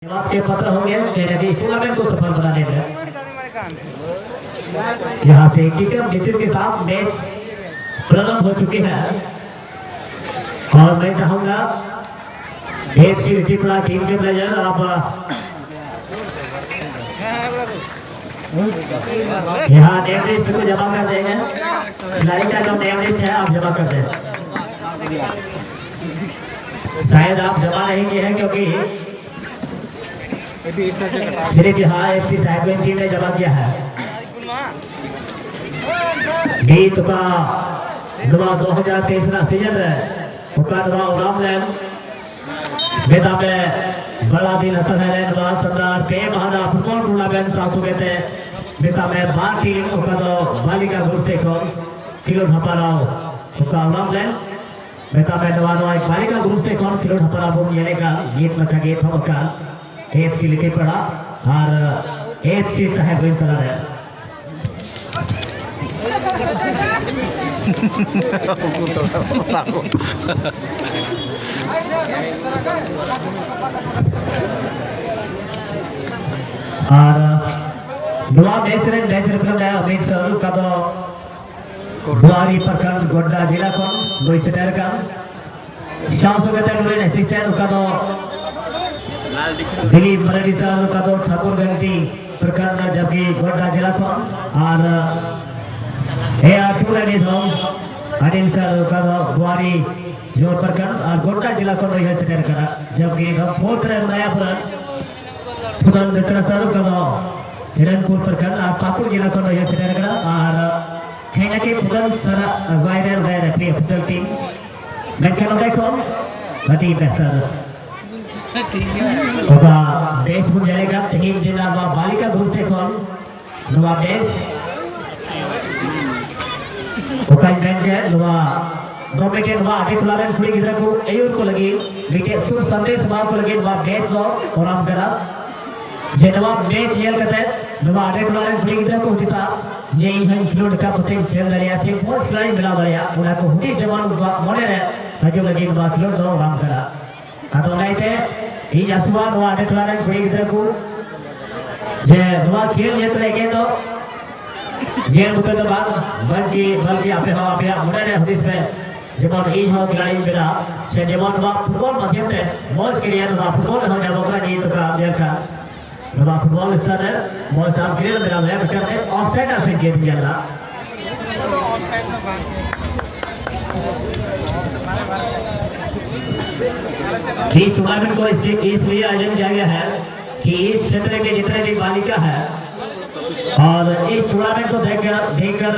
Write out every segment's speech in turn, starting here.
आपके पत्र होंगे टूर्नामेंट को सफल बनाने में यहाँ से किकअप डिसीजन के साथ मैच प्रारंभ हो चुकी है और मैं चाहूंगा त्रिपुरा टीम के प्लेयर आप यहाँ नेम लिस्ट को जमा कर देंगे। खिलाड़ी का जो नेम लिस्ट है आप जमा कर दें। शायद आप जमा नहीं किए हैं क्योंकि सिर्फ यहाँ FC साइक्लिंग टीम ने जमा किया है। गीत का 2023 सीजन बेटा में बड़ा दिन असर है सरदार पे महारा फुटबॉल टूर्नामेंट सासू बेटे बेटा में बार टीम बालिका ग्रुप से किलो ढपाराव बेटा में नवानो एक बालिका ग्रुप से किलो ढपाराव ये का गीत मचा गीत हम का AFC लिखे पड़ा और AFC साहब विन करा है। और दुआ देश है अमित सर का तो बुआरी प्रखंड गोड्डा जिला को दुई सेटर का शासक असिस्टेंट का तो दिलीप मराठी सर का तो ठाकुर गंती प्रखंड जबकि गोड्डा जिला को और अनिल सर का तो बुआरी जोर प्रखंड और गोड्डा जिला को सेटर करा जबकि फोर्थ नया पुरान दशरथ सर का तो हिरणपुर प्रखंड और पाकुड़ जिला को सेटर करा और खेना के पुरान सारा वायरल रेफरी ऑफिशियल टीम मैं खेलोगे कौन अति बेहतर होगा देश बुन जाएगा टीम जिला बालिका ग्रुप से कौन नवा देश ओका बैंक है नवा दो मिनट नवा आगे टूर्नामेंट खुली गिरा को एयूर को लगी विकेट शुभ संदेश मार को लगी नवा देश दो और हम करा जे नवा मैच खेल करते हैं नवा आगे टूर्नामेंट खुली गिरा को दिशा जे इवन खिलोड़ का पसंद खेल रहा है पोस्ट खिलाड़ी मिला रहा उन्हें को हुडी जवान मोड़े रहे हजू लगी नवा खिलोड़ दो राम करा तो नहीं ಈ ಅಸ್ವಾನ್ ಆಟಗಾರನ್ ಕುಳಿಗಿರಬೇಕು जे नवा खेल ये तरह के तो गेम के तो बाद बल्कि आपे मुड़ा ने हदिस में जेमन ई हो खिलाड़ी मेरा से जेमन नवा फुटबॉल माध्यम से मौज के लिए नवा फुटबॉल हो जाए ओकरा नहीं तो का देखा नवा फुटबॉल स्तर है मौज आप खेल मेरा है बेटा ने ऑफसाइड से गेट दिया इस टूर्नामेंट को इसलिए आयोजन किया गया है कि इस क्षेत्र के जितने भी बालिका है और इस टूर्नामेंट को देखकर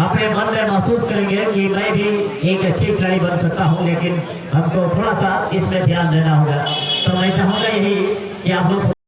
अपने मन में महसूस करेंगे कि मैं भी एक अच्छी खिलाड़ी बन सकता हूं, लेकिन हमको थोड़ा सा इसमें ध्यान देना होगा। तो मैं चाहूंगा यही कि आप लोग